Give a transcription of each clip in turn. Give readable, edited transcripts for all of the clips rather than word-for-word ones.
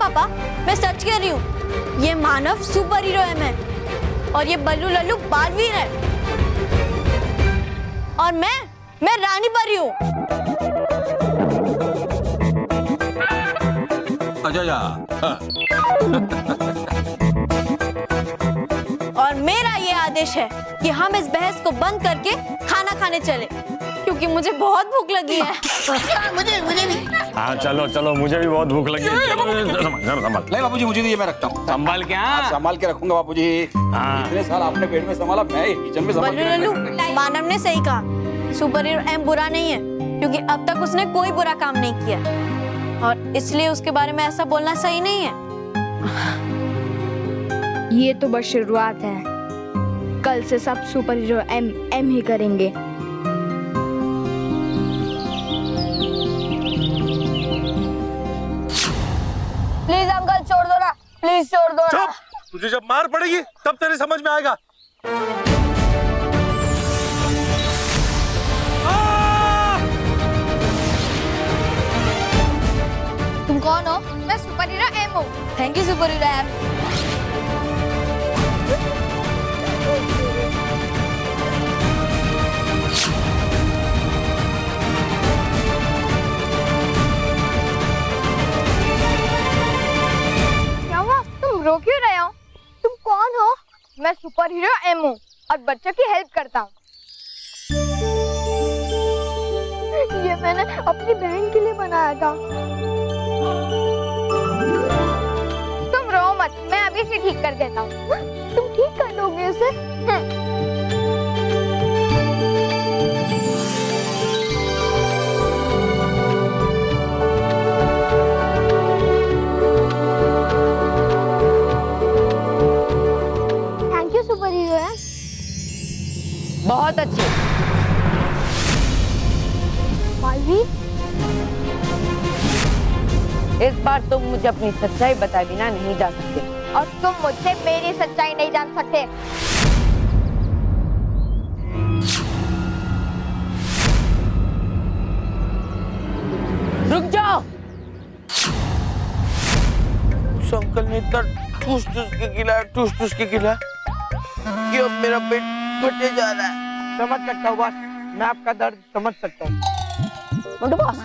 पापा, मैं सच कह रही हूँ। ये मानव सुपर हीरो एम है और ये बल्लू लल्लू बालवीर है और मैं रानी परी हूँ। अच्छा और मेरा ये आदेश है कि हम इस बहस को बंद करके खाना खाने चले, क्योंकि मुझे बहुत भूख लगी है। मुझे भी। हाँ चलो चलो, मुझे भी बहुत भूख लगी है। संभाल ले बाबूजी, मुझे दीजिए, मैं रखता हूँ। संभाल क्या? संभाल के रखूंगा बाबूजी। इतने साल आपने पेट में संभाला, मैं किचन में संभाल बल्लू लल्लू, मानव ने सही कहा, सुपर हीरो एम बुरा नहीं है, क्योंकि अब तक उसने कोई बुरा काम नहीं किया और इसलिए उसके बारे में ऐसा बोलना सही नहीं है। ये तो बस शुरुआत है, कल से सब सुपर हीरो एम ही करेंगे। प्लीज अंकल छोड़ दो ना, प्लीज छोड़ दो ना। तुझे जब मार पड़ेगी तब तेरे समझ में आएगा। तुम कौन हो? मैं सुपर हीरो एम हूँ। Thank you superhero M. क्या हुआ? तुम रो क्यों रहे हो? तुम कौन हो? मैं सुपर हीरो एम हूँ और बच्चों की हेल्प करता हूँ। ये मैंने अपनी बहन के लिए बनाया था। तुम रो मत, मैं अभी से ठीक कर देता हूँ। तुम ठीक कर दोगे इसे? Thank you super hero. बहुत अच्छे। बालवीर, इस बार तुम मुझे अपनी सच्चाई बताए बिना नहीं जा सकते। और तुम मुझसे मेरी सच्चाई नहीं जान सकते। रुक जाओ। उस अंकल ने इतना ठूस ठूस के खिलाया कि अब मेरा पेट फटे जा रहा है। समझ सकता हूँ बॉस, मैं आपका दर्द समझ सकता हूँ। मुंडू बॉस,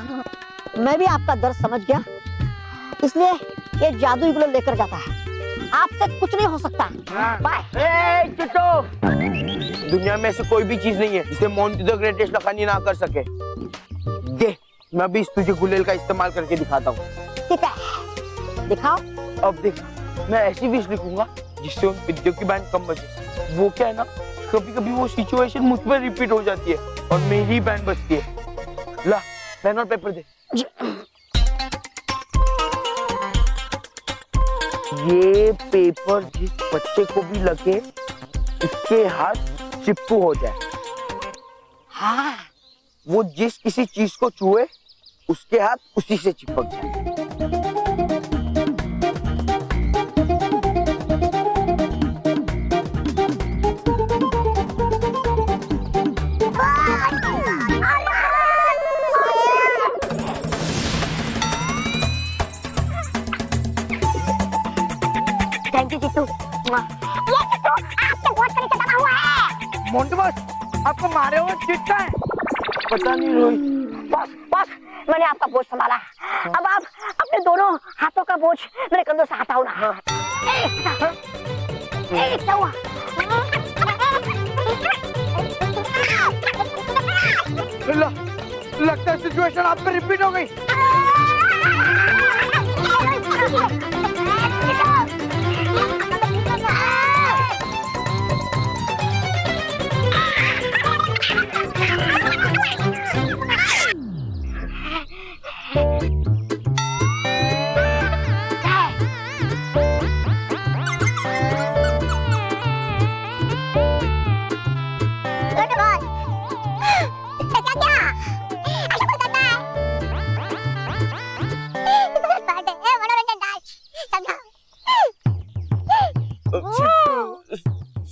मैं भी आपका दर्द समझ गया, इसलिए ये जादुई ग्लो लेकर जाता है। आपसे कुछ नहीं हो सकता। बाय। चिट्टू, दुनिया में ऐसी कोई भी चीज नहीं है जिसे मोंटी द ग्रेटेस्ट लखानी ना कर सके। दे, मैं भी इस तुझे गुलेल का इस्तेमाल करके दिखाता हूँ। ठीक है, दिखाओ। अब देख, मैं ऐसी विश लिखूंगा जिससे उन विद्युत की बैंड कम बजे। वो क्या है ना, कभी कभी वो सिचुएशन मुझ पर रिपीट हो जाती है और मेरी बैंड बजती है। ला, पेन और पेपर दे। ये पेपर जिस बच्चे को भी लगे उसके हाथ चिपकू हो जाए। हाँ, वो जिस किसी चीज को छुए उसके हाथ उसी से चिपक जाए। Thank you Chittu. ये चिट्टू आपके वोट के नीचे दबा हुआ है। मोंटू बॉस, आपको मारे हुए चिट्टा है। पता नहीं रोहित। बॉस, बॉस, मैंने आपका बोझ संभाला। अब आप अपने दोनों हाथों का बोझ मेरे कंधों से हटाओ ना। क्या हुआ? लगता है सिचुएशन आप पे रिपीट हो गई।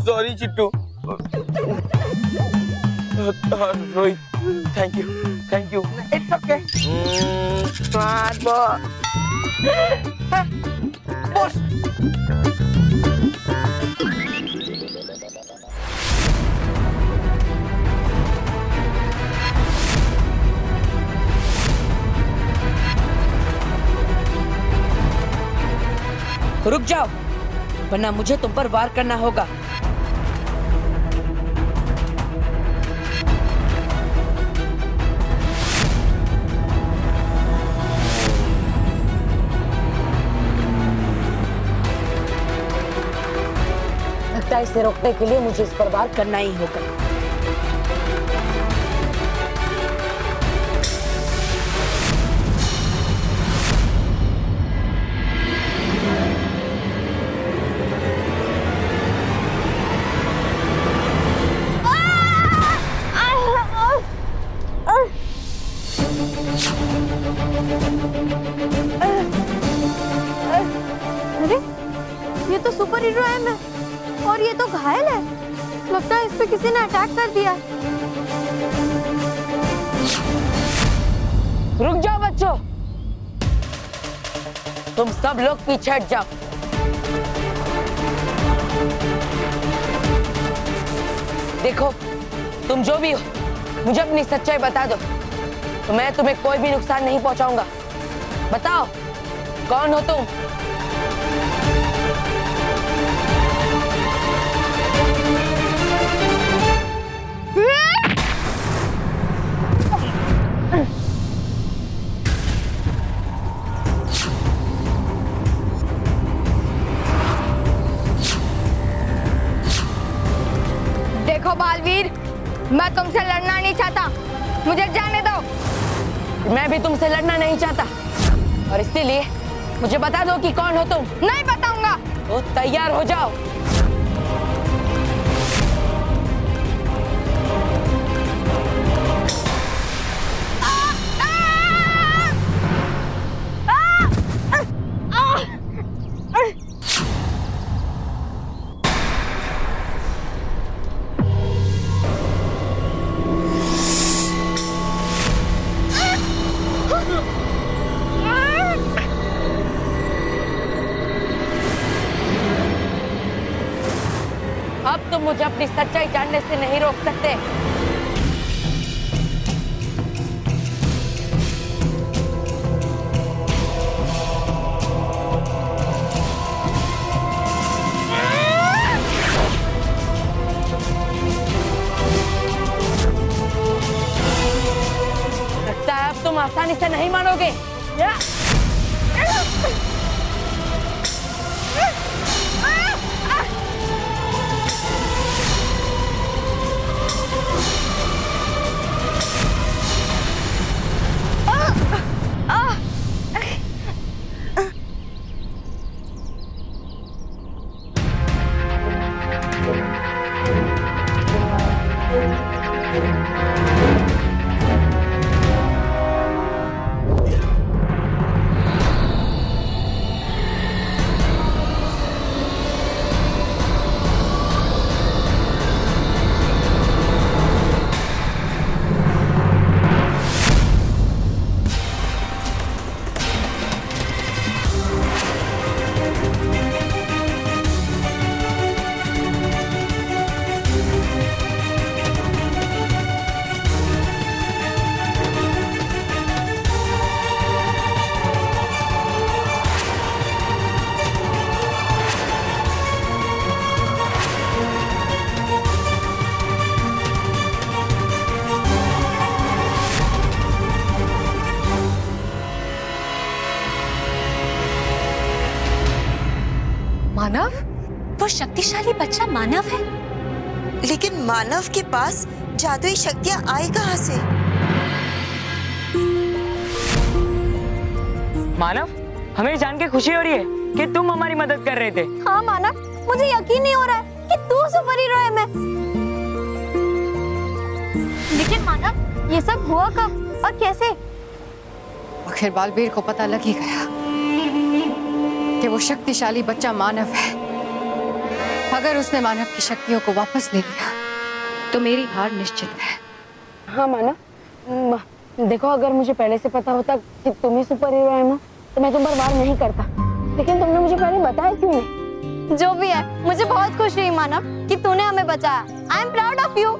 Sorry Chittu. Rohit, thank you. It's okay. Boss. रुक जाओ, वरना मुझे तुम पर वार करना होगा। लगता है इसे रोकने के लिए मुझे इस पर वार करना ही होगा। अरे ये तो सुपर हीरो एम है और ये तो घायल है। लगता है इस पे किसी ने अटैक कर दिया। रुक जाओ बच्चों, तुम सब लोग पीछे हट जाओ। देखो, तुम जो भी हो, मुझे अपनी सच्चाई बता दो, तो मैं तुम्हें कोई भी नुकसान नहीं पहुंचाऊंगा। बताओ, कौन हो तुम? देखो बालवीर, मैं तुमसे लड़ना नहीं चाहता, मुझे जाने दो। मैं भी तुमसे लड़ना नहीं चाहता और इसीलिए मुझे बता दो कि कौन हो तुम। नहीं बताऊंगा। तो तैयार हो जाओ। अब तुम मुझे अपनी सच्चाई जानने से नहीं रोक सकते। लगता है अब तुम आसानी से नहीं मानोगे। मानव? वो शक्तिशाली बच्चा मानव है, लेकिन मानव के पास जादुई शक्तियां आई कहां से? मानव, हमें जान के खुशी हो रही है कि तुम हमारी मदद कर रहे थे। हाँ मानव, मुझे यकीन नहीं हो रहा है कि तू सुपर हीरो है। मैं लेकिन मानव, ये सब हुआ कब और कैसे? आखिर बालवीर को पता लग ही गया कि वो शक्तिशाली बच्चा मानव है। अगर उसने मानव की शक्तियों को वापस ले लिया तो मेरी हार निश्चित है। हाँ मानव, देखो, अगर मुझे पहले से पता होता कि तुम ही सुपर हीरो है ना, तो मैं तुम पर वार नहीं करता। लेकिन तुमने मुझे पहले बताया क्यों नहीं? जो भी है, मुझे बहुत खुशी हुई मानव कि तूने हमें बचाया। I am proud of you.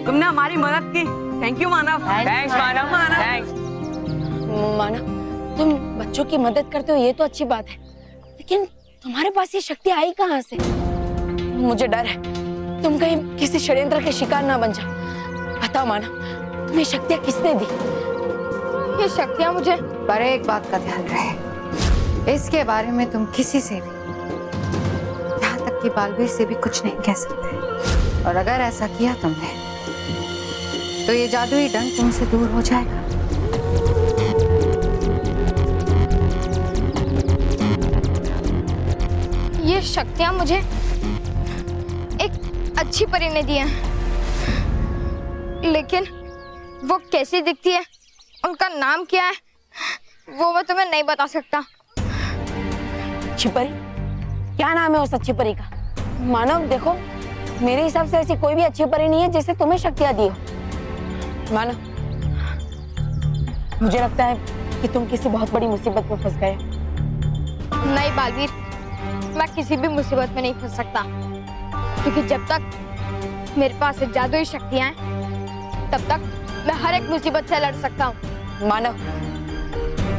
तुमने हमारी मदद की। Thank you Manav. Thanks Manav. Thanks Manav, तुम बच्चों की मदद करते हो ये तो अच्छी बात है, लेकिन तुम्हारे पास ये शक्ति आई कहाँ से? मुझे डर है तुम कहीं किसी षड्यंत्र के शिकार ना बन जाओ। बताओ मानव, तुम्हें शक्तियाँ किसने दी? ये शक्तियाँ मुझे पर एक बात का ध्यान रहे, इसके बारे में तुम किसी से भी, यहाँ तक कि बालवीर से भी कुछ नहीं कह सकते। और अगर ऐसा किया तुमने तो ये जादुई डंक तुमसे दूर हो जाएगा। ये शक्तियाँ मुझे एक अच्छी परी ने दी हैं, लेकिन वो कैसी दिखती है, उनका नाम क्या है, वो मैं तुम्हें नहीं बता सकता। अच्छी परी? क्या नाम है उस अच्छी परी का? मानव देखो, मेरे हिसाब से ऐसी कोई भी अच्छी परी नहीं है जिससे तुम्हें शक्तियाँ दी हो। मानव, मुझे लगता है कि तुम किसी बहुत बड़ी मुसीबत में फंस गए। नहीं बालवीर, मैं किसी भी मुसीबत में नहीं फंस सकता, क्योंकि जब तक मेरे पास ये जादुई शक्तियाँ हैं, तब तक मैं हर एक मुसीबत से लड़ सकता हूँ। मानव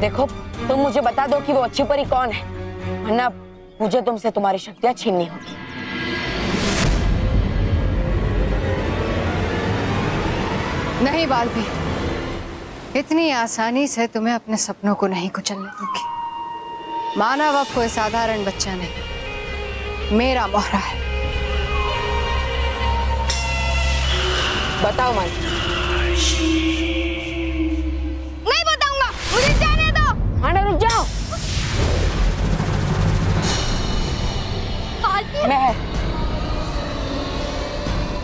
देखो, तुम मुझे बता दो कि वो अच्छी परी कौन है, वरना मुझे तुमसे तुम्हारी शक्तियाँ छीननी होगी। नहीं बालवीर, इतनी आसानी से तुम्हें अपने सपनों को नहीं कुचलने दूंगी। मानव अब कोई साधारण बच्चा नहीं, मेरा मोहरा है। बताओ मानव। नहीं बताऊंगा, मुझे जाने दो। मानव रुक जाओ। मैं,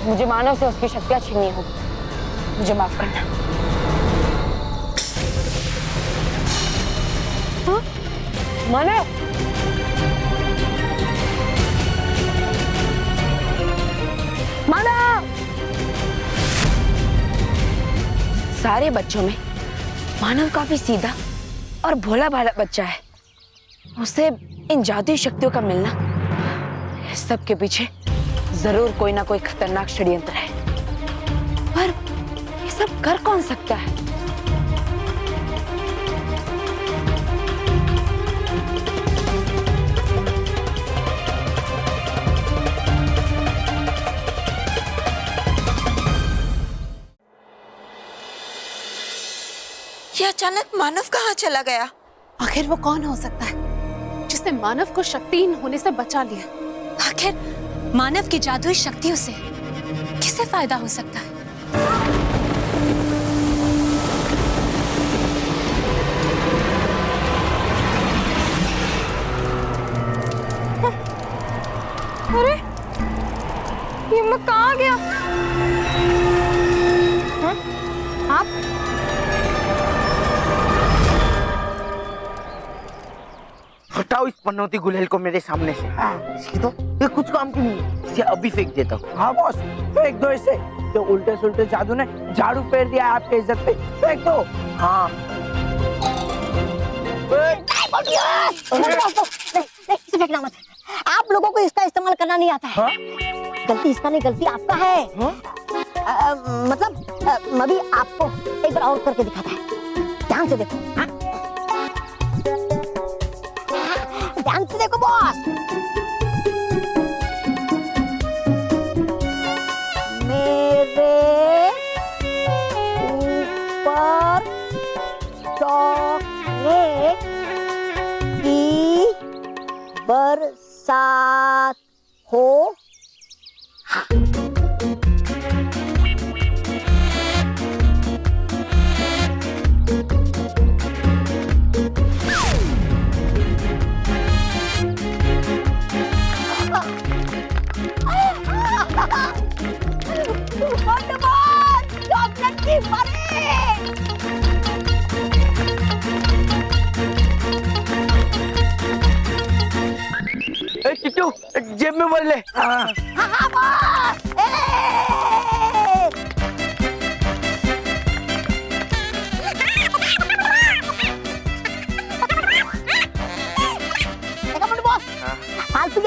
मुझे मानव से उसकी शक्तियाँ छीननी होगी, मुझे माफ करना। हाँ? मानव, मानव! सारे बच्चों में मानव काफी सीधा और भोला भाला बच्चा है। उसे इन जादुई शक्तियों का मिलना, इस सब के पीछे जरूर कोई ना कोई खतरनाक षड्यंत्र है। पर ये सब कर कौन सकता है? ये अचानक मानव कहाँ चला गया? आखिर वो कौन हो सकता है जिसने मानव को शक्तिहीन होने से बचा लिया? आखिर मानव की जादुई शक्तियों से किसे फायदा हो सकता है? अरे ये मैं कहाँ गया? हाँ? आप? हटाओ इस पनौती गुलेल को मेरे सामने से। इसकी तो ये कुछ काम की नहीं है, इसे अभी फेंक देता हूँ। हाँ बॉस, फेंक दो इसे। तो उल्टे सुल्टे जादू ने झाड़ू फेर दिया है आपके इज्जत पे, फेंक दो। हाँ इसे फेंकना मत। आप लोगों को इसका इस्तेमाल करना नहीं आता है। गलती इसका नहीं, गलती आपका है। मतलब मैं भी आपको एक बार और करके दिखाता है, ध्यान से देखो। हाँ? ध्यान से देखो बॉस। मेरे ऊपर चॉकलेट की बरसात हो। चॉकलेट की चिट्टू, जेब में भर ले। हाँ।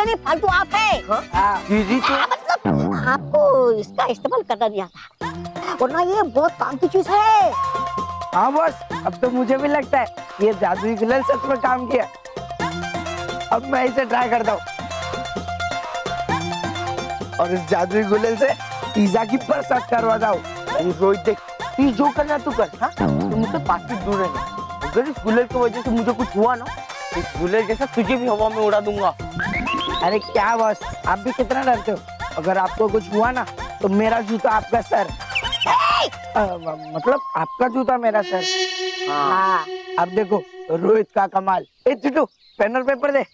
नहीं, फालतू आप है। दीदी तो मतलब आपको इसका इस्तेमाल करना नहीं आता, वरना ये बहुत काम की चीज है। हाँ बॉस, अब तो मुझे भी लगता है ये जादुई गुलाल सच में काम किया। अब मैं इसे ट्राई करता हूँ और इस जादुई गुलाल से पिज्जा की बरसात करवाता हूँ। रोहित देख, तू जो करना तू कर, हाँ? तो मुझसे 5 फीट दूर रहना। अगर इस गुलाल की वजह से मुझे कुछ हुआ ना, इस गुलाल जैसा तुझे भी हवा में उड़ा दूंगा। अरे क्या बॉस, आप भी कितना डरते हो? अगर आपको कुछ हुआ ना तो मेरा जूता आपका सर, मतलब आपका जूता मेरा सर। हाँ, अब देखो रोहित का कमाल। ए चिट्टू, पेन और पेपर दे।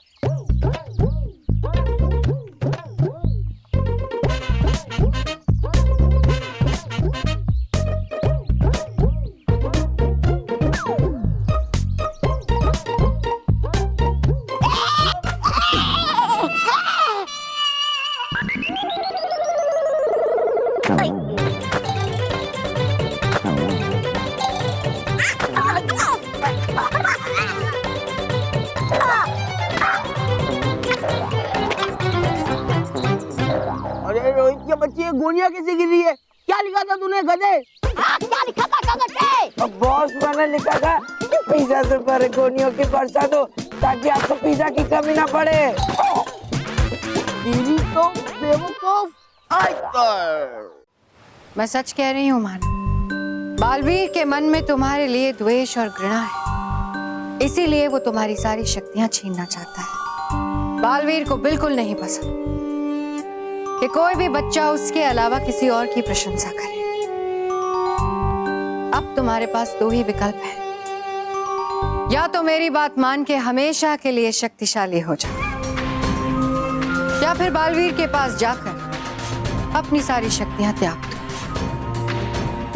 अरे रोहित के बच्चे, ये गोलियां कैसे गिर रही है? क्या लिखा था तूने गधे? क्या लिखा था कागज पे? बॉस, मैंने लिखा था कि पिज्जा से भरे गोलियों की बरसात हो ताकि आपको पिज्जा की कमी ना पड़े। दीदी तो बेवकूफ। मैं सच कह रही हूँ मान, बालवीर के मन में तुम्हारे लिए द्वेष और घृणा है, इसीलिए वो तुम्हारी सारी शक्तियां छीनना चाहता है। बालवीर को बिल्कुल नहीं पसंद कि कोई भी बच्चा उसके अलावा किसी और की प्रशंसा करे। अब तुम्हारे पास 2 ही विकल्प हैं, या तो मेरी बात मान के हमेशा के लिए शक्तिशाली हो जाओ, या फिर बालवीर के पास जाकर अपनी सारी शक्तियां त्याग दो।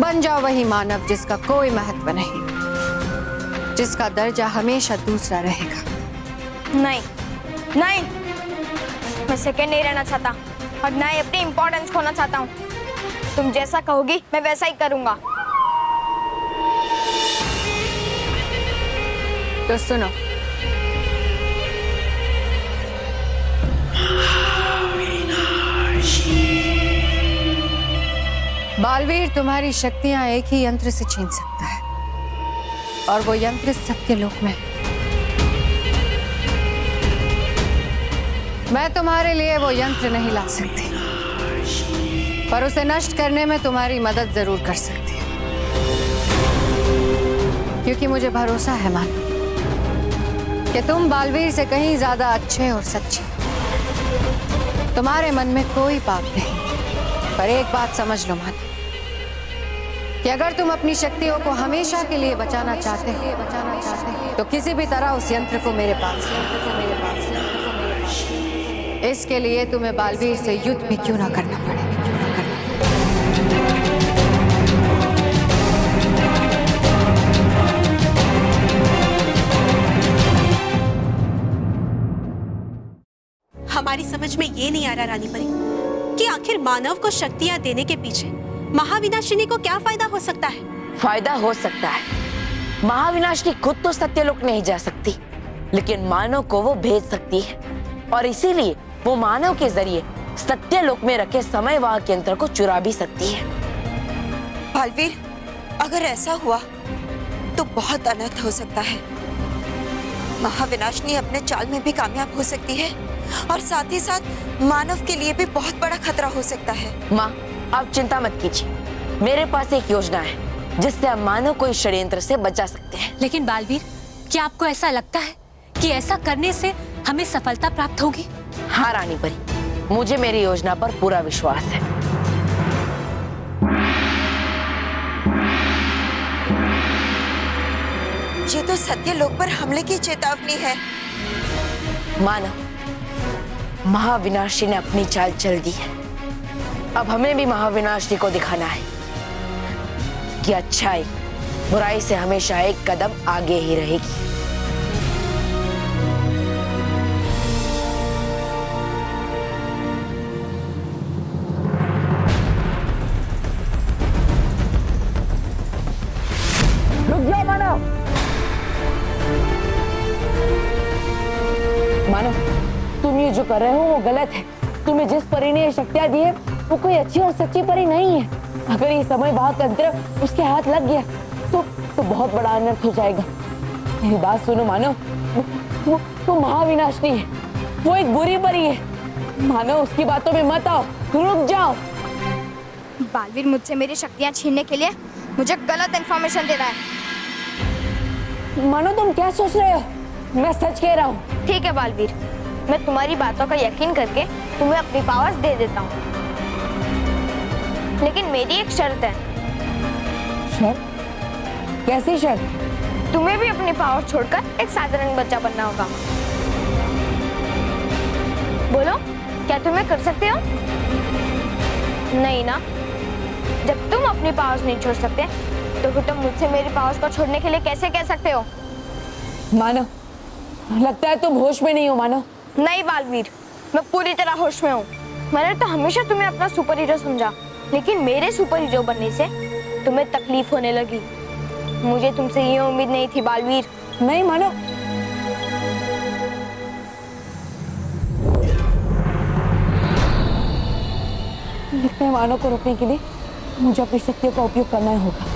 बन जाओ वही मानव जिसका कोई महत्व नहीं, जिसका दर्जा हमेशा दूसरा रहेगा। नहीं नहीं, मैं सेकंड नहीं रहना चाहता और ना ही अपनी इम्पोर्टेंस खोना चाहता हूँ। तुम जैसा कहोगी मैं वैसा ही करूंगा। तो सुनो, बालवीर तुम्हारी शक्तियां एक ही यंत्र से छीन सकता है, और वो यंत्र सत्यलोक में है। मैं तुम्हारे लिए वो यंत्र नहीं ला सकती, पर उसे नष्ट करने में तुम्हारी मदद जरूर कर सकती है, क्योंकि मुझे भरोसा है मान कि तुम बालवीर से कहीं ज्यादा अच्छे और सच्चे। तुम्हारे मन में कोई पाप नहीं, पर एक बात समझ लो मान, कि अगर तुम अपनी शक्तियों को हमेशा के लिए बचाना चाहते हो तो किसी भी तरह उस यंत्र को मेरे पास इसके लिए तुम्हें बालवीर से युद्ध भी क्यों ना करना पड़े। हमारी समझ में ये नहीं आ रहा रानी परी कि आखिर मानव को शक्तियां देने के पीछे महाविनाशिनी को क्या फायदा हो सकता है। फायदा हो सकता है, महाविनाशिनी खुद तो सत्यलोक नहीं जा सकती, लेकिन मानव को वो भेज सकती है, और इसीलिए वो मानव के जरिए सत्यलोक में रखे समयवाहक यंत्र को चुरा भी सकती है। बालवीर, अगर ऐसा हुआ तो बहुत अनर्थ हो सकता है। महाविनाशिनी अपने चाल में भी कामयाब हो सकती है, और साथ ही साथ मानव के लिए भी बहुत बड़ा खतरा हो सकता है। माँ, आप चिंता मत कीजिए, मेरे पास एक योजना है जिससे हम मानव को इस षड्यंत्र से बचा सकते हैं। लेकिन बालवीर, क्या आपको ऐसा लगता है कि ऐसा करने से हमें सफलता प्राप्त होगी? हाँ रानी परी, मुझे मेरी योजना पर पूरा विश्वास है। ये तो सत्यलोक पर हमले की चेतावनी है। मानव, महाविनाशी ने अपनी चाल चल दी है, अब हमें भी महाविनाशी को दिखाना है कि अच्छाई बुराई से हमेशा एक कदम आगे ही रहेगी। रुक जाओ मानव। मानव, तुम ये जो कर रहे हो गलत है। तुम्हें जिस परी ने ये शक्तियां दी है वो कोई अच्छी और सच्ची परी नहीं है। अगर ये समय बहुत तंत्र उसके हाथ लग गया तो बहुत बड़ा अनर्थ हो जाएगा। मेरी बात सुनो मानो, वो महाविनाशनी है, वो एक बुरी परी है। मानो उसकी बातों में मत आओ, रुक जाओ। बालवीर मुझसे मेरी शक्तियां छीनने के लिए मुझे गलत इंफॉर्मेशन दे रहा है। मानो तुम क्या सोच रहे हो? मैं सच कह रहा हूँ। ठीक है बालवीर, मैं तुम्हारी बातों का यकीन करके तुम्हें अपनी पावर्स दे देता हूँ, लेकिन मेरी एक शर्त है। शर्त? कैसी शर्त? तुम्हें भी अपनी पावर छोड़कर एक साधारण बच्चा बनना होगा। बोलो, क्या तुम्हें कर सकते हो? नहीं ना? जब तुम अपनी पावर्स नहीं छोड़ सकते तो फिर तुम मुझसे मेरी पावर्स को छोड़ने के लिए कैसे कह सकते हो? मानो, लगता है तुम होश में नहीं हो। मानो नहीं बालवीर, मैं पूरी तरह होश में हूँ। मैंने तो हमेशा तुम्हें अपना सुपर हीरो समझा, लेकिन मेरे सुपर हीरो बनने से तुम्हें तकलीफ होने लगी। मुझे तुमसे ये उम्मीद नहीं थी बालवीर। नहीं मानो, लगता है मानो को रोकने के लिए मुझे अपनी शक्तियों का उपयोग करना होगा।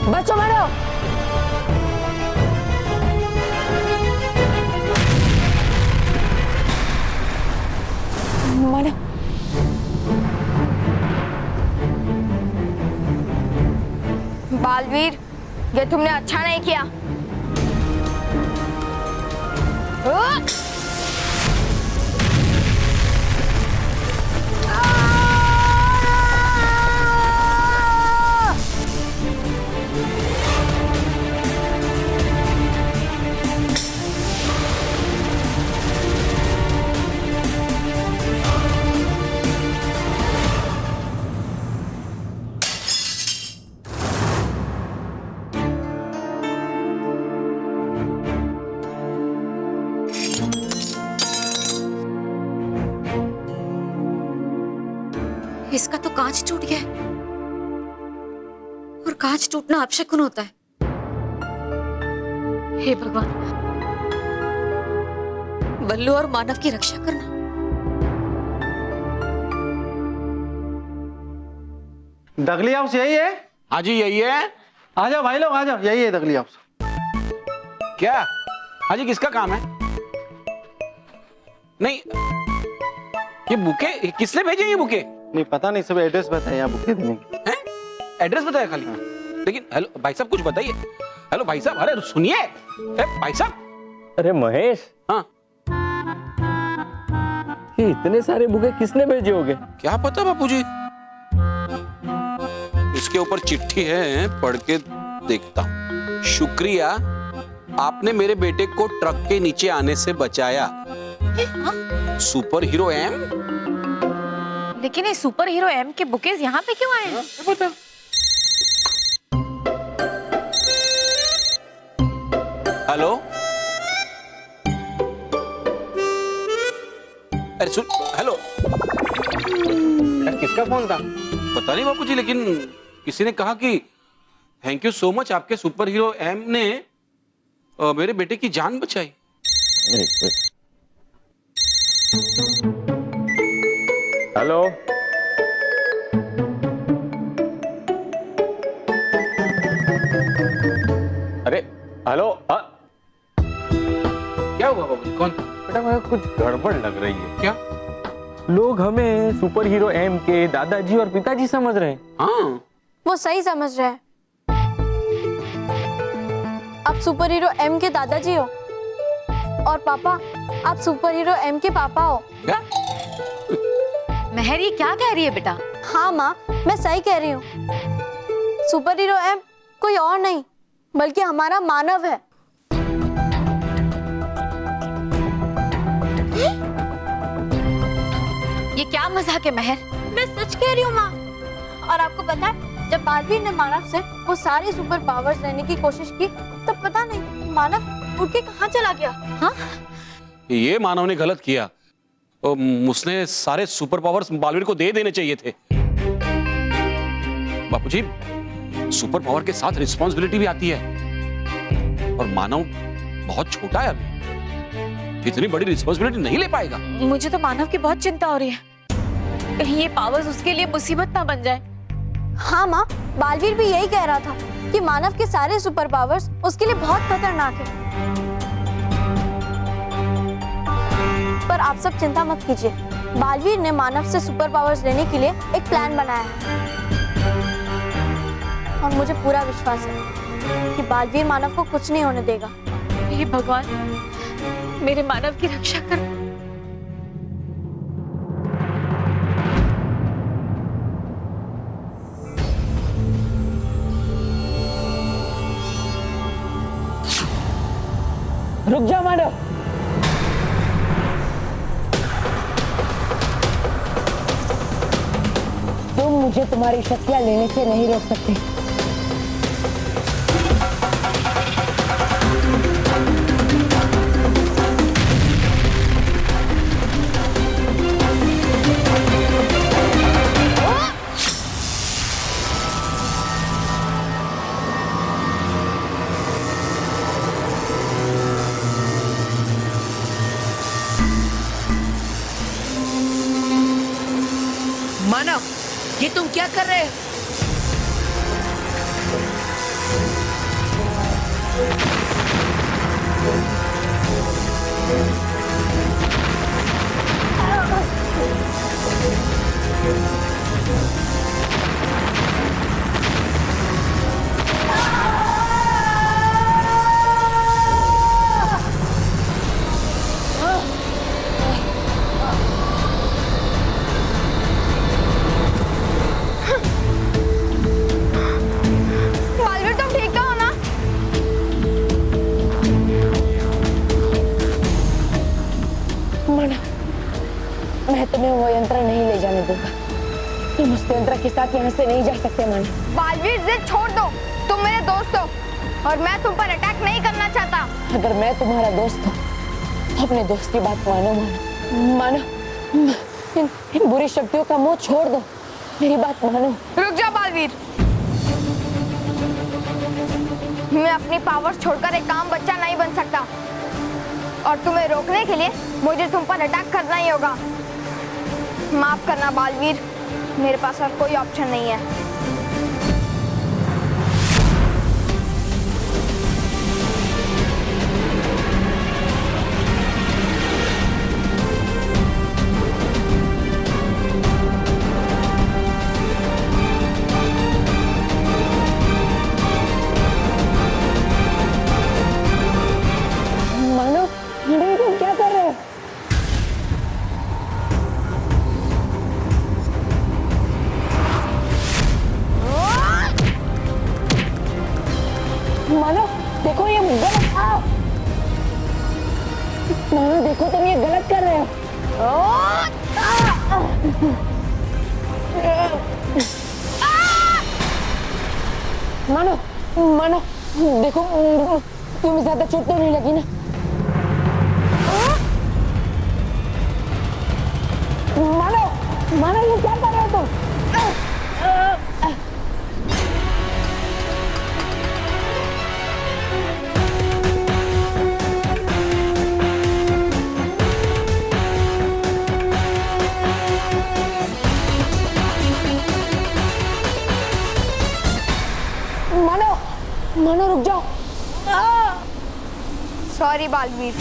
बच्चों मारो। मानो, बालवीर, ये तुमने अच्छा नहीं किया। इसका तो कांच टूट गया है, और कांच टूटना अपशकुन होता है। हे भगवान, बल्लू और मानव की रक्षा करना। दगली हाउस यही है? हाँ जी यही है। आ जाओ भाई लोग, आ जाओ, यही है दगली हाउस। क्या? हाँ जी, किसका काम है? नहीं, ये बुके किसने भेजे? ये बुके नहीं पता नहीं, सब एड्रेस बताया यहाँ बुके देने की। हैं? एड्रेस बताया खाली? लेकिन हेलो भाई साहब, कुछ बताइए। हेलो भाई साहब, अरे सुनिए भाई साहब। अरे महेश, हाँ, ये इतने सारे बुके किसने भेजे होंगे? क्या पता बापूजी। इसके ऊपर चिट्ठी है, पढ़ के देखता हूँ। शुक्रिया, आपने मेरे बेटे को ट्रक के नीचे आने से बचाया। Superhero M. लेकिन ये सुपर हीरो एम के बुकेज यहाँ पे क्यों आए हैं? बता। हेलो, अरे सुन, हेलो। किसका फोन था? पता नहीं बापूजी, लेकिन किसी ने कहा कि थैंक यू सो मच, आपके सुपर हीरो एम ने मेरे बेटे की जान बचाई। हेलो, अरे हेलो, क्या हुआ बाबूजी? कौन? बेटा मुझे कुछ गड़बड़ लग रही है। क्या? लोग हमें सुपर हीरो एम के दादाजी और पिताजी समझ रहे हैं। हाँ, वो सही समझ रहे हैं। आप सुपर हीरो एम के दादाजी हो, और पापा, आप सुपर हीरो एम के पापा हो। क्या? मेहर, ये क्या कह रही है बेटा? हाँ माँ, मैं सही कह रही हूँ। सुपर हीरो एम कोई और नहीं बल्कि हमारा मानव है। ये क्या मजाक है मेहर? मैं सच कह रही हूँ माँ। और आपको पता है, जब बालवीर ने मानव से वो सारी सुपर पावर्स लेने की कोशिश की, तब पता नहीं मानव उड़ के कहाँ चला गया। हाँ, ये मानव ने गलत किया। उसने सारे सुपर पावर्स बालवीर को दे देने चाहिए थे। बापूजी, सुपर पावर के साथ रिस्पॉन्सिबिलिटी भी आती है और मानव बहुत छोटा है अभी, इतनी बड़ी रिस्पॉन्सिबिलिटी नहीं ले पाएगा। मुझे तो मानव की बहुत चिंता हो रही है, कहीं ये पावर्स उसके लिए मुसीबत ना बन जाए। हाँ माँ, बालवीर भी यही कह रहा था कि मानव के सारे सुपर पावर्स उसके लिए बहुत खतरनाक है। पर आप सब चिंता मत कीजिए, बालवीर ने मानव से सुपर पावर्स लेने के लिए एक प्लान बनाया है और मुझे पूरा विश्वास है कि बालवीर मानव को कुछ नहीं होने देगा। हे भगवान, मेरे मानव की रक्षा कर। रुक जा मानव, तुम मुझे तुम्हारी शक्तियां लेने से नहीं रोक सकते। मानव, ये तुम क्या कर रहे हो? बालवीर, तुम ठीक तो हो ना? मानव, मैं तुम्हें वो यंत्र नहीं ले जाने दूंगा। तुम उस यंत्र के साथ यहाँ से नहीं जा सकते मानव। बालवीर, जिद छोड़ दो, तुम मेरे दोस्त हो और मैं तुम पर अटैक नहीं करना चाहता। अगर मैं तुम्हारा दोस्त हूँ तो अपने दोस्त की बात मानो मानो मानो। इन बुरी शक्तियों का मुंह छोड़ दो, मेरी बात मानो। रुक जा बालवीर, मैं अपनी पावर्स छोड़कर एक काम बच्चा नहीं बन सकता और तुम्हें रोकने के लिए मुझे तुम पर अटैक करना ही होगा। माफ करना बालवीर, मेरे पास और कोई ऑप्शन नहीं है। मानो, तुम क्या कर रहे हो? मानो, देखो ये गलत। मानो देखो, तुम ये गलत कर रहे हो। मानो मानो देखो, तुम्हें ज्यादा चोट तो नहीं लगी ना? मानो मानो, ये क्या कर रहे हो तुम? मानो मानो, रुक जाओ। सॉरी बालवीर।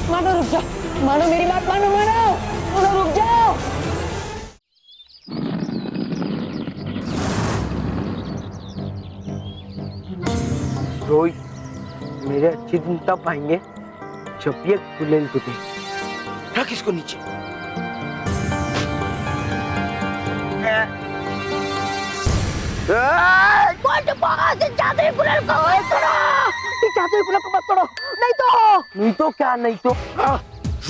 मानो रुक जाओ, मानो मेरी बात मानो, मानो रुक जाओ। रोहित, मेरे अच्छे दिन तब आएंगे जब ये गुलेल टूटे। रख इसको नीचे। नहीं तो क्या, नहीं तो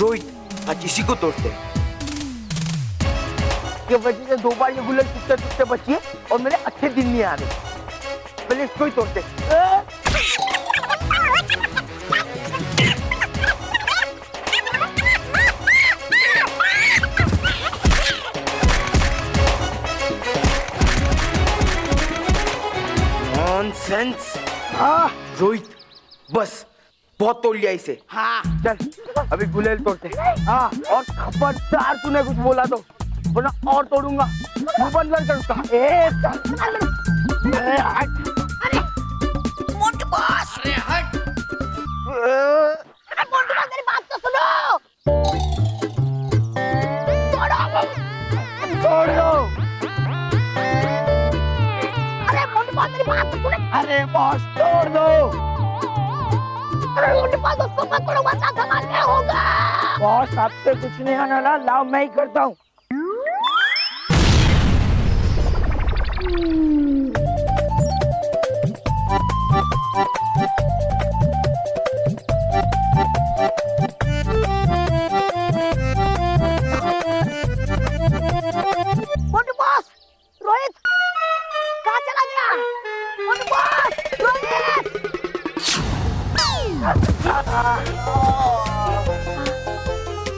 रोहित, आज इसी को तोड़ते हैं। ये वजह से 2 बार ये गुलेल टूटते टूटते बची है और मेरे अच्छे दिन नहीं आ रहे। पहले इसको ही तोड़ते। नॉनसेंस। रोहित बस बहुत तोड़ लिया इसे। हाँ चल अभी गुलेल तोड़ते। हाँ और खबरदार तूने कुछ बोला तो वरना और तोड़ूंगा। मुंह बंद कर उसका। अरे हट। अरे मोंटू बॉस। अरे हट। अरे मोंटू बॉस मेरी बात तो सुनो। तोड़ दो। अरे मोंटू बॉस मेरी बात तो सुने। अरे बॉस तोड़ दो। अरे मोंटू बॉस उसको मत तोड़ो वरना धमाल क्या होगा। बॉस आपसे कुछ नहीं आना ना, लाओ मैं ही करता हूँ। मोंटू बॉस, रोहित कहाँ चला गया? मोंटू बॉस, रोहित!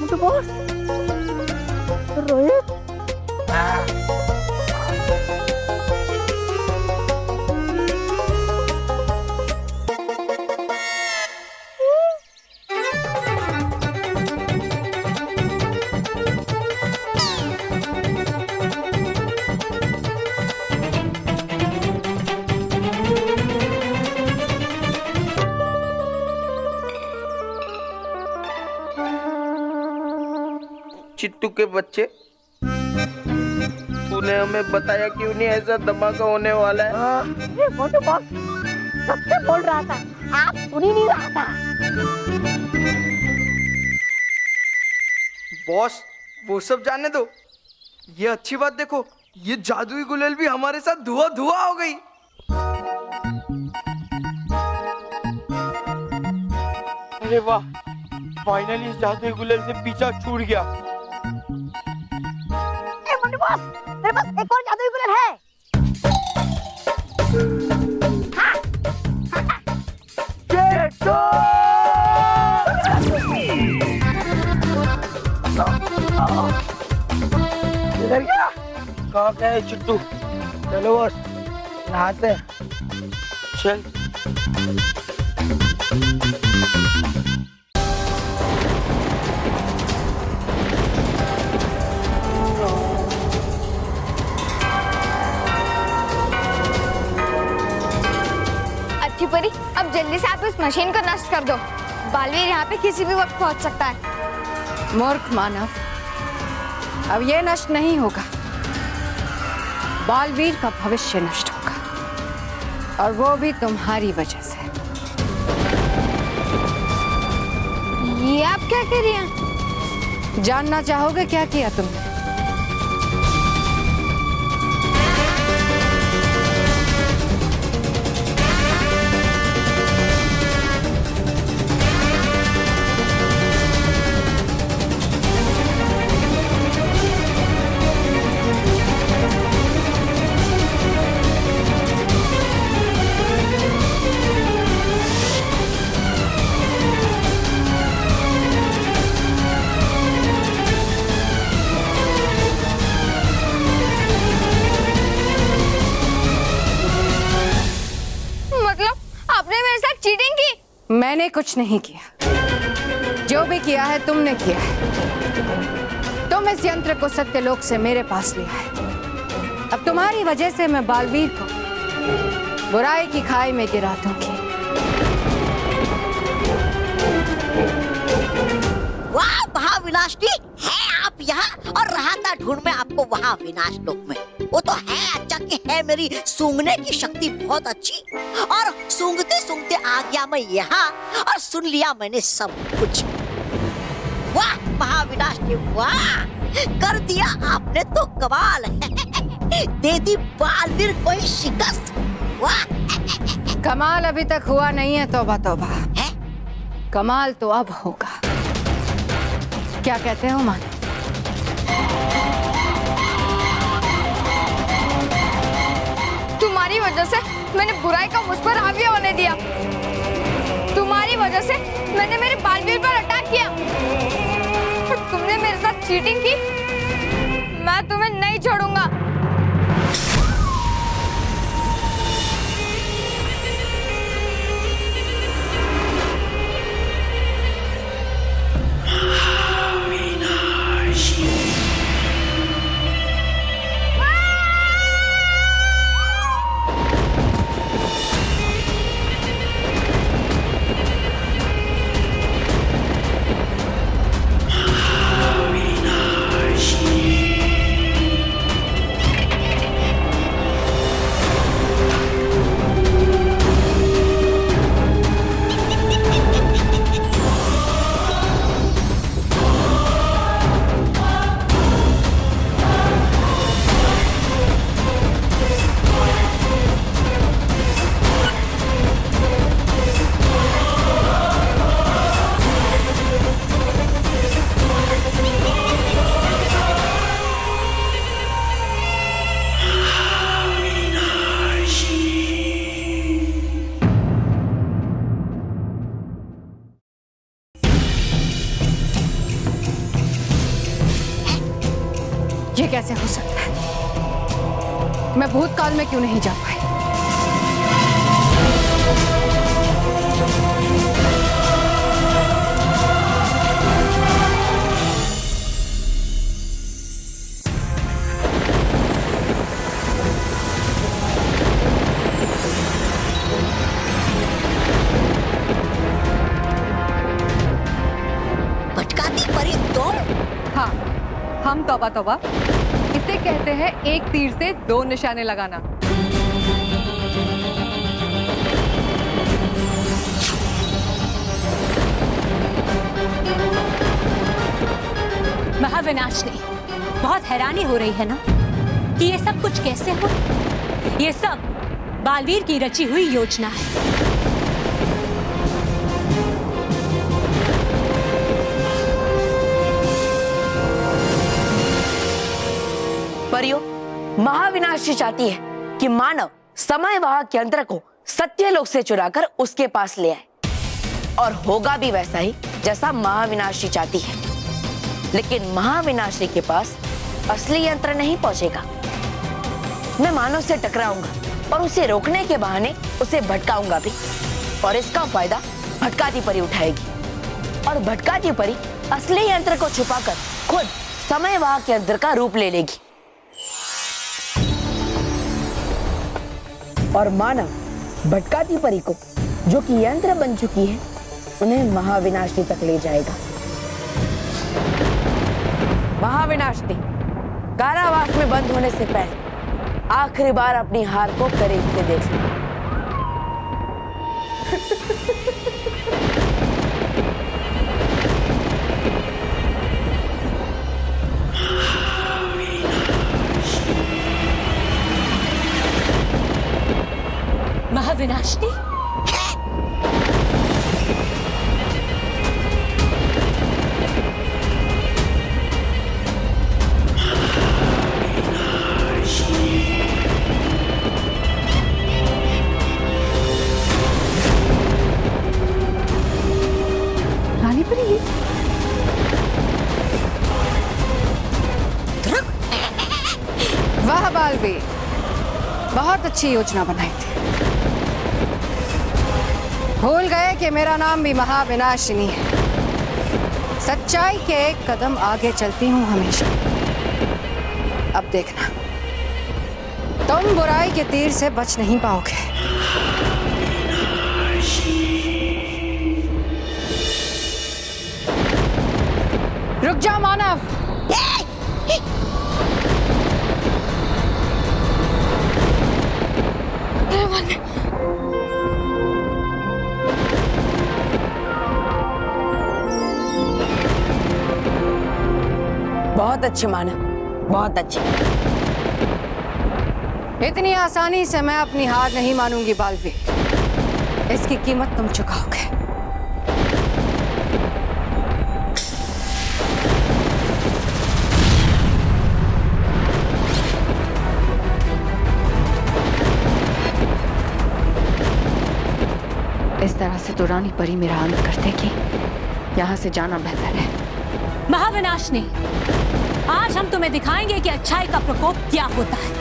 मोंटू बॉस, रोहित? चिट्टू के बच्चे, तूने हमें बताया क्यों नहीं ऐसा धमाका होने वाला है? मोटू बॉस सबसे बोल रहा था, आप सुन ही नहीं रहा था। बॉस वो सब जाने दो, ये अच्छी बात देखो, ये जादुई गुलेल भी हमारे साथ धुआं धुआं हो गई। अरे वाह, फाइनली इस जादुई गुलेल से पीछा छूट गया। मोंटू बॉस, मेरे पास एक और जादुई गुलेल है। इधर क्या? कहाँ गया है चिट्टू? चलो बॉस, नहाते हैं। चल। अच्छी परी, अब जल्दी से आप इस मशीन को नष्ट कर दो। बालवीर यहाँ पे किसी भी वक्त पहुँच सकता है। मूर्ख मानव, अब ये नष्ट नहीं होगा। बालवीर का भविष्य नष्ट होगा, और वो भी तुम्हारी वजह से। ये आप क्या कह रही हैं? जानना चाहोगे क्या किया तुमने? मैंने कुछ नहीं किया, जो भी किया है तुमने किया है। तुम इस यंत्र को सत्यलोक से मेरे पास लिया है। अब तुम्हारी वजह से मैं बालवीर को बुराई की खाई में गिरा दूंगी। वाह महाविनाशनी, है आप यहाँ? और रहा था ढूंढ में आपको वहाँ विनाश लोक में। वो तो है अच्छा कि है मेरी सूंघने की शक्ति बहुत अच्छी, और सूंघते सूंघते आ गया मैं यहाँ और सुन लिया मैंने सब कुछ। वाह महाविनाशनी वाह, कर दिया आपने तो कमाल। दे दी बालवीर को ही शिकस्त। वाह कमाल अभी तक हुआ नहीं है, तौबा तौबा है? कमाल तो अब होगा। क्या कहते हो मानव? तुम्हारी वजह से मैंने बुराई का मुझ पर हावी होने दिया। तुम्हारी वजह से मैंने मेरे बालवीर पर अटैक किया। तुमने मेरे साथ चीटिंग की, मैं तुम्हें नहीं छोड़ूंगा। ये कैसे हो सकता है? मैं भूतकाल में क्यों नहीं जा पाई? भटकाती परी तुम? हाँ, हम तौबा तौबा इसे कहते हैं एक तीर से दो निशाने लगाना। महाविनाशनी, बहुत हैरानी हो रही है ना कि ये सब कुछ कैसे हो। ये सब बालवीर की रची हुई योजना है। परियों, महाविनाशी चाहती है कि मानव समय वाहक यंत्र को सत्यलोक से चुराकर उसके पास ले आए, और होगा भी वैसा ही जैसा महाविनाशी चाहती है। लेकिन महाविनाशी के पास असली यंत्र नहीं पहुंचेगा। मैं मानव से टकराऊंगा और उसे रोकने के बहाने उसे भटकाऊंगा भी, और इसका फायदा भटकाती परी उठाएगी। और भटकाती परी असली यंत्र को छुपाकर खुद समय वाहक यंत्र का रूप ले लेगी, और मानव भटकाती परी को, जो कि यंत्र बन चुकी है, उन्हें महाविनाशी तक ले जाएगा। महाविनाशी कारावास में बंद होने से पहले आखिरी बार अपनी हार को करीब से देख ली। महाविनाशनी, रानी परी, वाह बालवीर, बहुत अच्छी योजना बनाई थी। भूल गए कि मेरा नाम भी महाविनाशिनी है। सच्चाई के एक कदम आगे चलती हूँ हमेशा। अब देखना, तुम बुराई के तीर से बच नहीं पाओगे। रुक जा मानव। बहुत अच्छे मानव, बहुत अच्छे। इतनी आसानी से मैं अपनी हार नहीं मानूंगी बालवीर। इसकी कीमत तुम चुकाओगे। इस तरह से तो रानी परी मेरा अंत कर देगी। यहाँ से जाना बेहतर है। महाविनाशनी, आज हम तुम्हें दिखाएंगे कि अच्छाई का प्रकोप क्या होता है।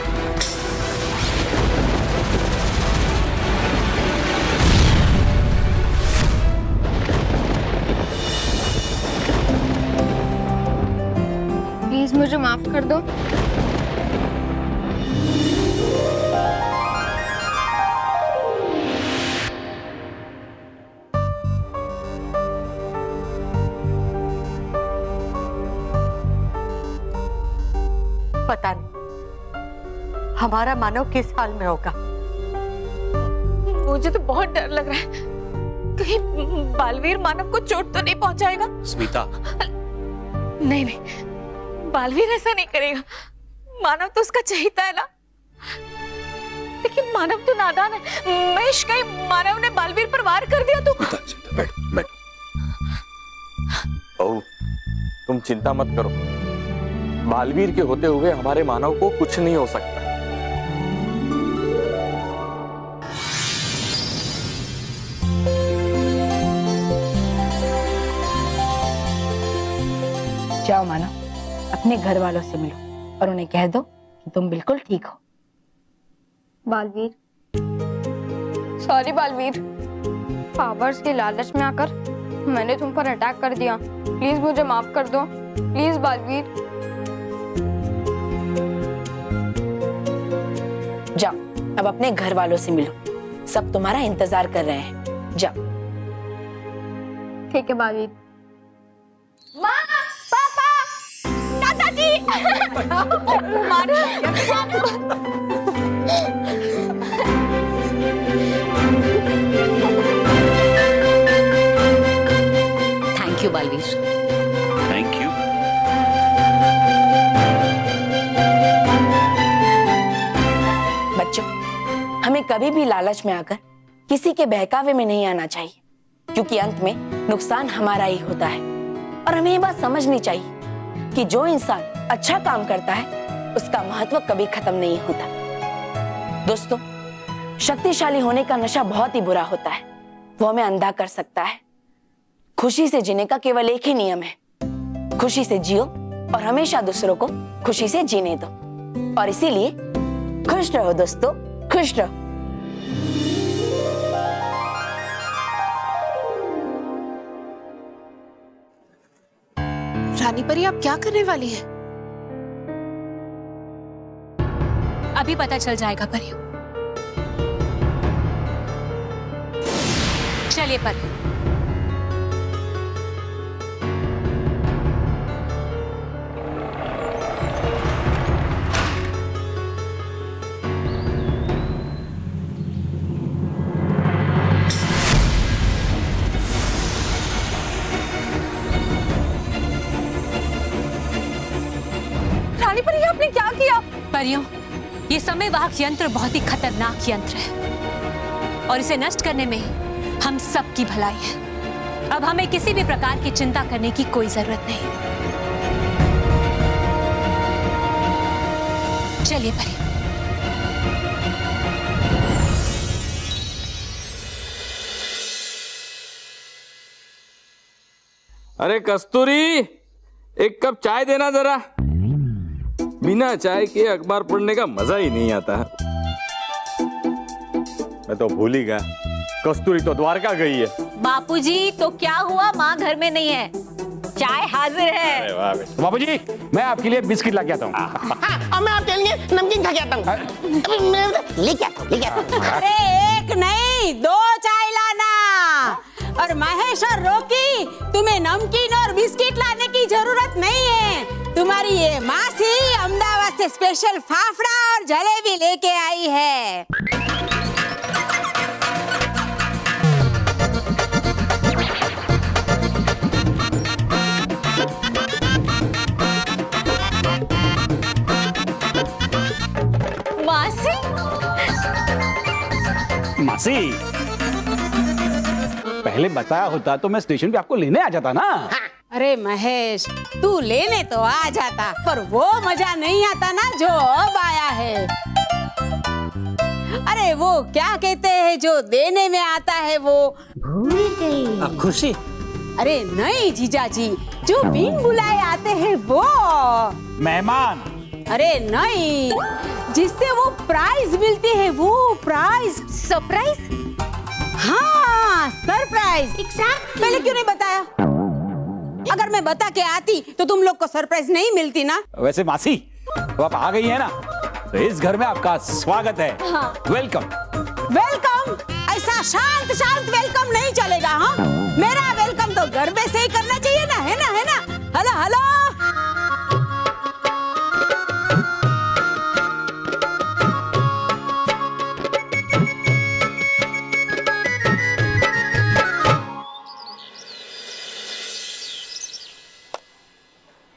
प्लीज मुझे माफ कर दो। पता नहीं हमारा मानव किस हाल में होगा। मुझे तो बहुत डर लग रहा है, कहीं बालवीर मानव को चोट तो नहीं पहुंचाएगा। स्मिता, नहीं नहीं, बालवीर ऐसा नहीं करेगा। मानव तो उसका चहीता है ना। लेकिन मानव तो नादान है। महेश, कहीं मानव ने बालवीर पर वार कर दिया तो। बैठ बैठ। बहू, तुम चिंता मत करो। बालवीर के होते हुए हमारे मानव को कुछ नहीं हो सकता। जाओ मानव, अपने घर वालों से मिलो और उन्हें कह दो कि तुम बिल्कुल ठीक हो। बालवीर, सॉरी बालवीर, पावर्स के लालच में आकर मैंने तुम पर अटैक कर दिया। प्लीज मुझे माफ कर दो। प्लीज बालवीर। जाओ, अब अपने घर वालों से मिलो। सब तुम्हारा इंतजार कर रहे हैं। जाओ। ठीक है बालवीर। माँ, पापा, दादाजी। Thank you Baalveer. Thank you. बच्चों, हमें कभी भी लालच में आकर किसी के बहकावे में नहीं आना चाहिए, क्योंकि अंत में नुकसान हमारा ही होता है। और हमें ये बात समझनी चाहिए कि जो इंसान अच्छा काम करता है उसका महत्व कभी खत्म नहीं होता। दोस्तों, शक्तिशाली होने का नशा बहुत ही बुरा होता है। वो हमें अंधा कर सकता है। खुशी से जीने का केवल एक ही नियम है, खुशी से जियो और हमेशा दूसरों को खुशी से जीने दो। और इसीलिए खुश रहो दोस्तों, खुश रहो। रानी परी, आप क्या करने वाली हैं? अभी पता चल जाएगा परियों। चलिए परी। रानी परी, आपने क्या किया? परियों, ये समयवाहक यंत्र बहुत ही खतरनाक यंत्र है और इसे नष्ट करने में हम सबकी भलाई है। अब हमें किसी भी प्रकार की चिंता करने की कोई जरूरत नहीं। चलिए परी। अरे कस्तूरी, एक कप चाय देना जरा। बिना चाय के अखबार पढ़ने का मजा ही नहीं आता। मैं तो भूल ही गया, कस्तूरी तो द्वारका गई है। बापूजी, तो क्या हुआ? माँ घर में नहीं है, चाय हाजिर है। बाबूजी, मैं आपके लिए बिस्किट ला के आता हूँ। और मैं आपके लिए नमकीन खा के आता हूँ। लेके आता हूँ। अरे एक नहीं, 2 चाय लाना। और महेश और रोकी, तुम्हें नमकीन और बिस्किट लाने की जरूरत नहीं है। तुम्हारी ये मासी अहमदाबाद से स्पेशल फाफड़ा और जलेबी लेके आई है। मासी, मासी, पहले बताया होता तो मैं स्टेशन पे आपको लेने आ जाता ना। अरे महेश, तू लेने तो आ जाता, पर वो मजा नहीं आता ना जो अब आया है। अरे वो क्या कहते हैं जो देने में आता है वो भूल गई। खुशी। अरे नहीं जीजा जी, जो बिन बुलाए आते हैं वो मेहमान। अरे नहीं, जिससे वो प्राइज मिलती है वो प्राइज। सरप्राइज? हाँ सरप्राइज। पहले क्यों नहीं बताया? अगर मैं बता के आती तो तुम लोग को सरप्राइज नहीं मिलती ना। वैसे मासी, तो आप आ गई है ना, तो इस घर में आपका स्वागत है। हाँ। वेलकम। वेलकम? ऐसा शांत शांत वेलकम नहीं चलेगा। हाँ, मेरा वेलकम तो घर में से ही करना चाहिए ना, है ना, है ना? Hello hello.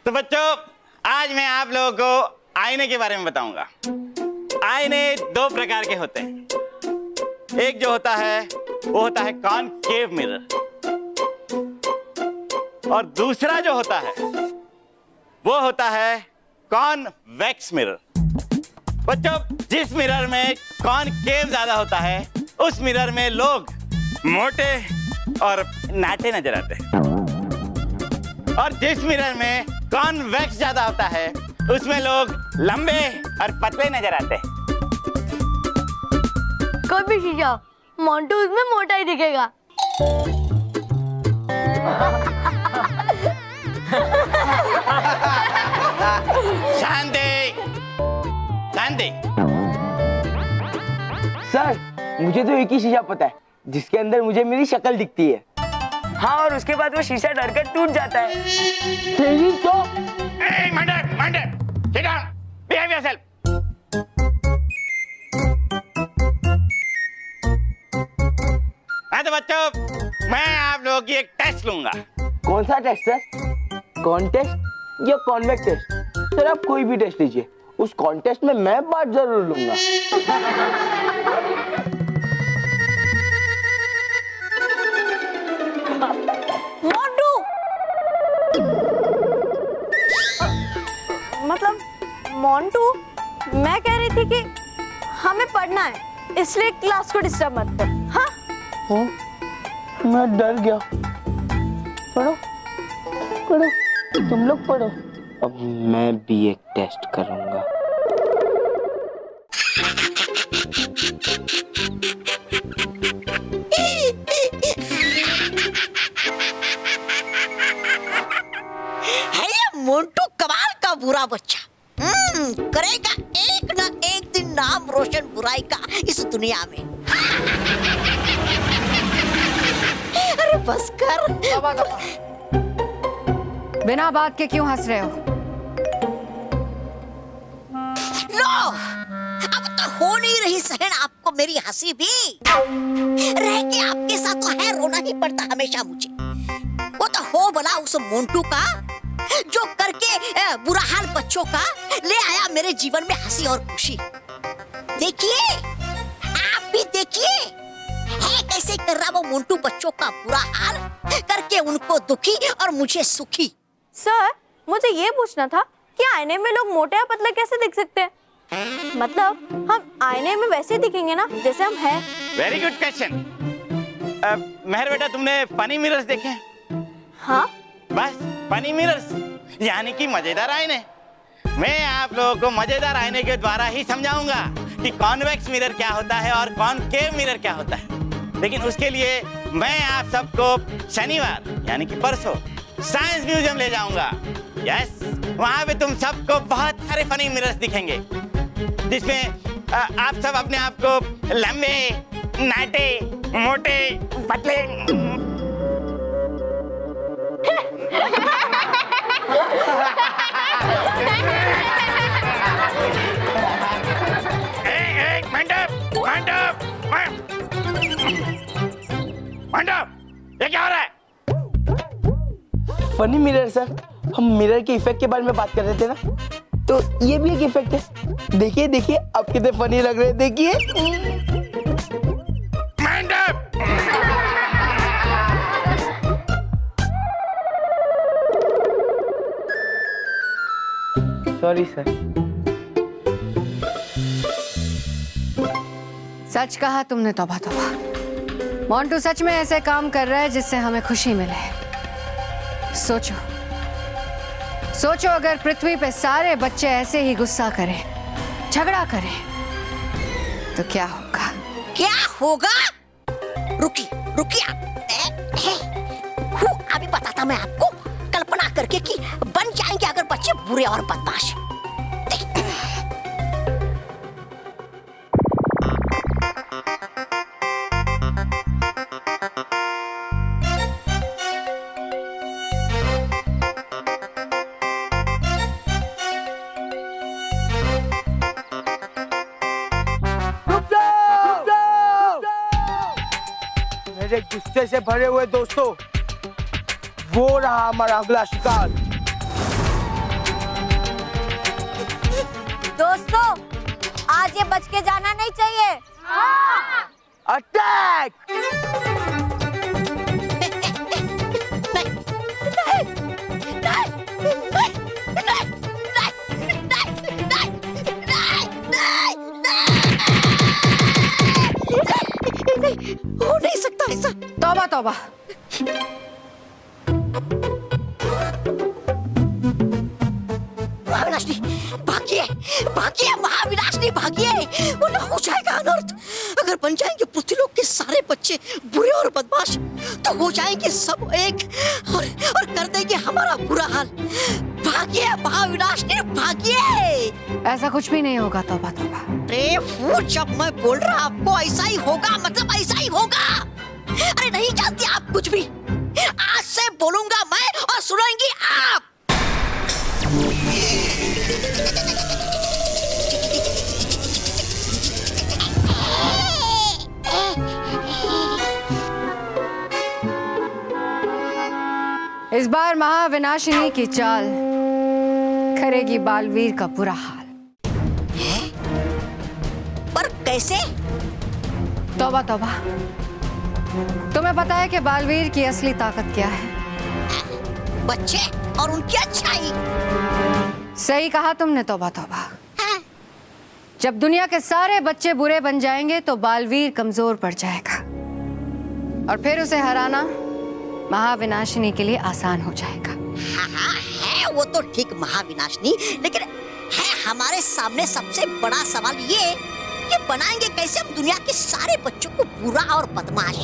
तो बच्चों, आज मैं आप लोगों को आईने के बारे में बताऊंगा। आईने दो प्रकार के होते हैं। एक जो होता है वो होता है कॉनकेव मिरर, और दूसरा जो होता है वो होता है कॉन्वेक्स मिरर। बच्चों, जिस मिरर में कॉनकेव ज्यादा होता है उस मिरर में लोग मोटे और नाटे नजर आते हैं, और जिस मिरर में कॉन्वेक्स ज्यादा होता है उसमें लोग लंबे और पतले नजर आते हैं। कभी जीजा, मोंटू उसमें मोटा ही दिखेगा। शांति शांति। सर, मुझे तो एक ही शीशा पता है जिसके अंदर मुझे मेरी शक्ल दिखती है। हाँ, और उसके बाद वो शीशा डरकर टूट जाता है। तेरी तो Monday, sit down, behave yourself. हाँ तो बच्चों, मैं आप लोगों की एक टेस्ट लूंगा। कौन सा टेस्ट सर? कॉन्टेस्ट या कॉन्वेक्स टेस्ट? सर आप कोई भी टेस्ट लीजिए, उस कॉन्टेस्ट में मैं बात जरूर लूंगा। मोंटू, मतलब मोंटू, मैं कह रही थी कि हमें पढ़ना है, इसलिए क्लास को डिस्टर्ब मत कर। हाँ? मैं डर गया। पढ़ो पढ़ो, तुम लोग पढ़ो। अब मैं भी एक टेस्ट करूंगा। है ये मोंटू कमाल का बुरा बच्चा। करेगा एक ना एक दिन नाम रोशन बुराई का इस दुनिया में। अरे बस कर। बिना बात के क्यों हंस रहे हो? नो, अब तो हो नहीं रही सहन आपको मेरी हंसी भी। रह के आपके साथ तो है रोना ही पड़ता हमेशा मुझे। वो तो हो भला उस मोंटू का जो करके बुरा हाल बच्चों का ले आया मेरे जीवन में हंसी और खुशी। देखिए, आप भी देखिए, है कैसे कर रहा वो मोंटू बच्चों का बुरा हाल करके उनको दुखी और मुझे सुखी। सर, मुझे ये पूछना था कि आईने में लोग मोटे या पतले कैसे दिख सकते हैं? मतलब हम आईने में वैसे दिखेंगे ना जैसे हम हैं। Very good question. मेहर बेटा, तुमने फनी मिरर्स देखे हैं? हाँ। बस फनी मिरर्स यानी कि मजेदार आईने। मैं आप लोगों को मजेदार आईने के द्वारा ही समझाऊंगा कि कॉन्वेक्स मिरर क्या होता है और कॉनकेव मिरर क्या होता है। लेकिन उसके लिए मैं आप सबको शनिवार यानी कि परसों साइंस म्यूजियम ले जाऊंगा। यस, वहां पे तुम सबको बहुत सारे फनी मिरर्स दिखेंगे जिसमें आप सब अपने आप को लंबे, नाटे, मोटे, पतले मंडप, ये क्या हो रहा है? फनी मिरर सर, हम मिरर के इफेक्ट के बारे में बात कर रहे थे ना, तो ये भी एक इफेक्ट है। देखिए देखिए, आप कितने फनी लग रहे हैं, देखिए। मंडप, सॉरी सर। सच कहा तुमने तौबा तौबा। मोंटू सच में ऐसे काम कर रहा है जिससे हमें खुशी मिले। सोचो सोचो, अगर पृथ्वी पे सारे बच्चे ऐसे ही गुस्सा करें, झगड़ा करें, तो क्या होगा? क्या होगा? रुकी रुकी अभी बताता मैं आपको, कल्पना करके कि बन जाएंगे अगर बच्चे बुरे और बदमाश। मेरे गुस्से से भरे हुए दोस्तों, वो रहा हमारा अगला शिकार। दोस्तों, आज ये बच के जाना नहीं चाहिए। अटैक! हो नहीं सकता ऐसा। तौबा तौबा। महाविनाशनी भागिए, भागिए महाविनाशनी भागिए, वरना हो जाएगा अनर्थ। अगर बन जाएंगे पृथ्वीलोक के सारे बच्चे बुरे और बदमाश, तो हो जाएंगे सब एक और कर देंगे हमारा बुरा हाल। भागिए महाविनाशनी भागिए। ऐसा कुछ भी नहीं होगा तौबा तौबा। अरे फूट, जब मैं बोल रहा आपको ऐसा ही होगा, मतलब ऐसा ही होगा। अरे नहीं जानती आप कुछ भी। आज से बोलूंगा मैं और सुनेंगी आप। इस बार महाविनाशिनी की चाल करेगी बालवीर का बुरा हाल। पर कैसे? तौबा तौबा। तुम्हें पता है कि बालवीर की असली ताकत क्या है? बच्चे और उनकी अच्छाई। सही कहा तुमने तौबा तौबा। जब दुनिया के सारे बच्चे बुरे बन जाएंगे तो बालवीर कमजोर पड़ जाएगा और फिर उसे हराना महाविनाशिनी के लिए आसान हो जाएगा। हाँ, है वो तो ठीक महाविनाशिनी, लेकिन है हमारे सामने सबसे बड़ा सवाल ये कि बनाएंगे कैसे हम दुनिया के सारे बच्चों को बुरा और बदमाश।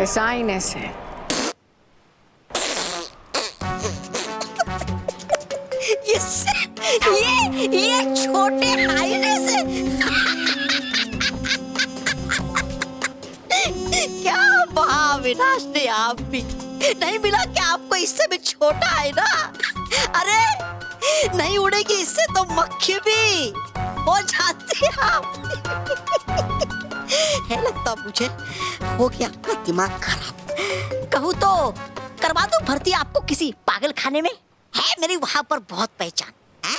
इस आईने से। ये छोटे आईने से। क्या महाविनाशनी, आप भी नहीं मिला क्या आपको? इससे भी छोटा है ना। अरे नहीं उड़ेगी इससे तो मक्खी भी हो जाती है आप। है लगता मुझे हो गया आपका दिमाग खराब। कहूँ तो करवा दो भर्ती आपको किसी पागल खाने में, है मेरी वहां पर बहुत पहचान है।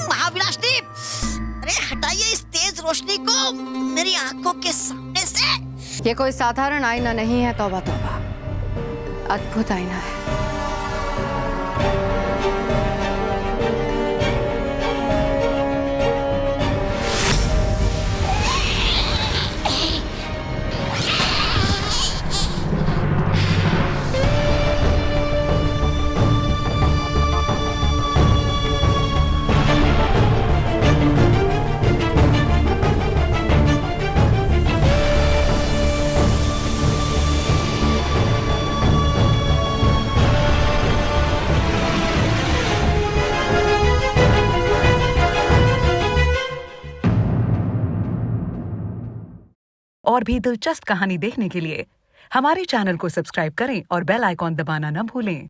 महाविनाशनी, अरे हटाइए इस तेज रोशनी को मेरी आंखों के सामने से। ये कोई साधारण आईना नहीं है तौबा तौबा, अद्भुत आईना है। और भी दिलचस्प कहानी देखने के लिए हमारे चैनल को सब्सक्राइब करें और बेल आइकॉन दबाना न भूलें।